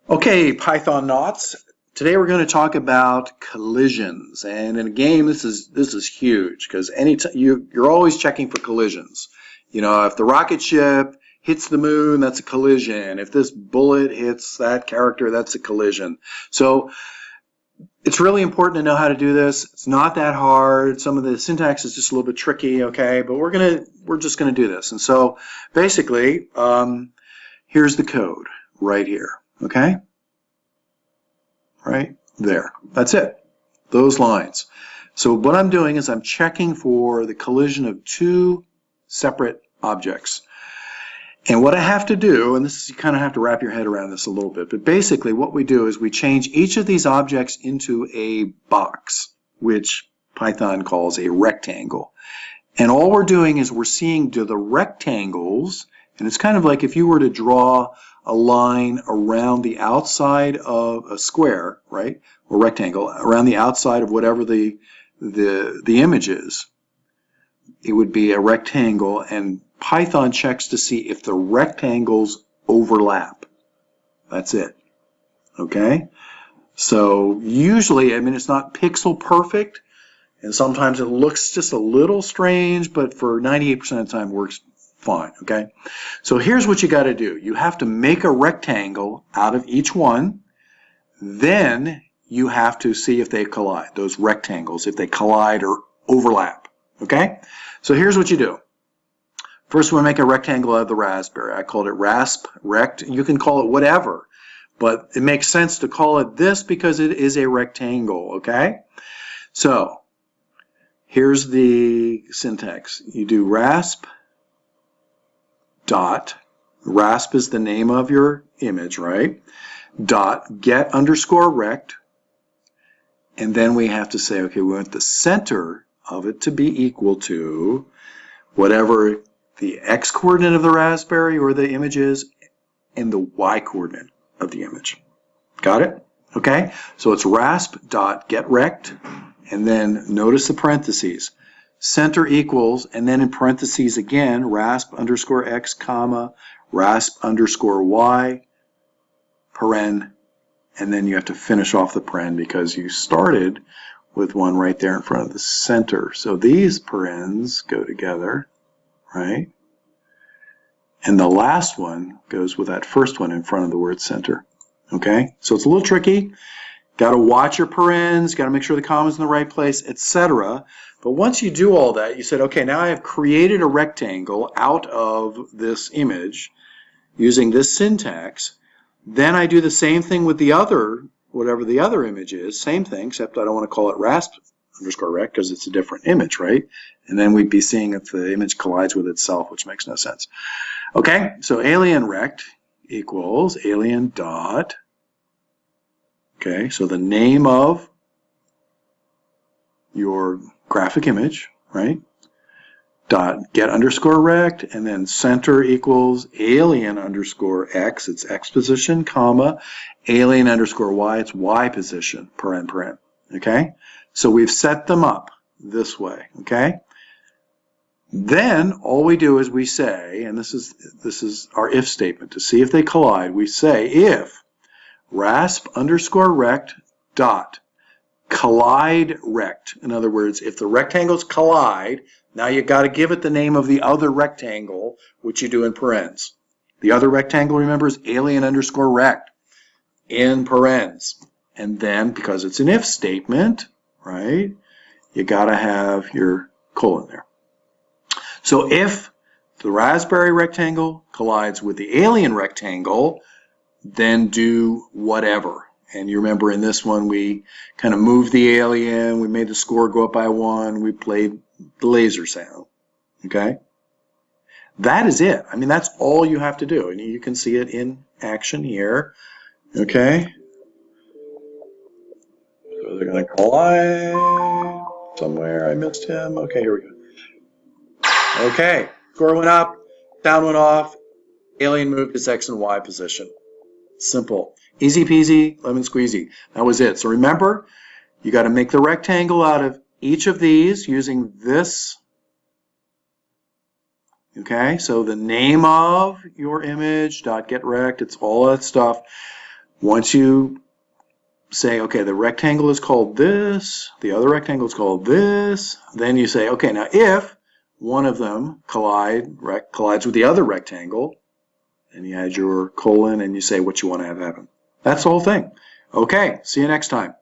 Okay, Python knots. Today we're going to talk about collisions, and in a game this is huge because you're always checking for collisions. You know, if the rocket ship hits the moon, that's a collision. If this bullet hits that character, that's a collision. So it's really important to know how to do this. It's not that hard. Some of the syntax is just a little bit tricky, okay? But we're just gonna do this. And so basically, here's the code right here, okay? Right there. That's it. Those lines. So what I'm doing is I'm checking for the collision of two separate objects. And what I have to do, and this is, you kind of have to wrap your head around this a little bit, but basically what we do is we change each of these objects into a box, which Python calls a rectangle. And all we're doing is we're seeing do the rectangles, and it's kind of like if you were to draw a line around the outside of a square, right, or rectangle, around the outside of whatever the image is, it would be a rectangle, and Python checks to see if the rectangles overlap. That's it. Okay? So usually, I mean, it's not pixel perfect, and sometimes it looks just a little strange, but for 98% of the time works fine, okay? So here's what you got to do. You have to make a rectangle out of each one. Then you have to see if they collide, those rectangles, if they collide or overlap, okay? So here's what you do. First, we'll make a rectangle out of the raspberry. I called it rect. You can call it whatever, but it makes sense to call it this because it is a rectangle, okay? So here's the syntax. You do rasp dot, rasp is the name of your image, right? Dot get underscore rect, and then we have to say, okay, we want the center of it to be equal to whatever the x coordinate of the raspberry or the image is and the y coordinate of the image. Got it? Okay, so it's rasp dot get rect, and then notice the parentheses. Center equals, and then in parentheses again, rasp underscore x comma rasp underscore y paren, and then you have to finish off the paren because you started with one right there in front of the center. So these parens go together, right? And the last one goes with that first one in front of the word center. Okay? So it's a little tricky. Got to watch your parens, got to make sure the comma's in the right place, etc. But once you do all that, you said, okay, now I have created a rectangle out of this image using this syntax. Then I do the same thing with the other, whatever the other image is, same thing, except I don't want to call it rasp underscore rect because it's a different image, right? And then we'd be seeing if the image collides with itself, which makes no sense. Okay, so alien rect equals alien dot, okay, so the name of your graphic image, right? Dot get underscore rect, and then center equals alien underscore x, it's x position, comma, alien underscore y, it's y position, paren. Okay? So we've set them up this way, okay? Then all we do is we say, and this is our if statement, to see if they collide, we say if rasp underscore rect dot collide rect. In other words, if the rectangles collide, now you got to give it the name of the other rectangle, which you do in parens. The other rectangle, remember, is alien underscore rect in parens. And then, because it's an if statement, right, you got to have your colon there. So if the raspberry rectangle collides with the alien rectangle, then do whatever. And you remember in this one, we kind of moved the alien, we made the score go up by 1, we played the laser sound, okay? That is it. I mean, that's all you have to do. And you can see it in action here, okay? So they're going to collide somewhere. I missed him. Okay, here we go. Okay, score went up, sound went off, alien moved its X and Y position. Simple. Easy peasy, lemon squeezy. That was it. So remember, you got to make the rectangle out of each of these using this. Okay, so the name of your image, dot get rect, it's all that stuff. Once you say, okay, the rectangle is called this, the other rectangle is called this, then you say, okay, now if one of them collides with the other rectangle, and you add your colon and you say what you want to have happen. That's the whole thing. Okay, see you next time.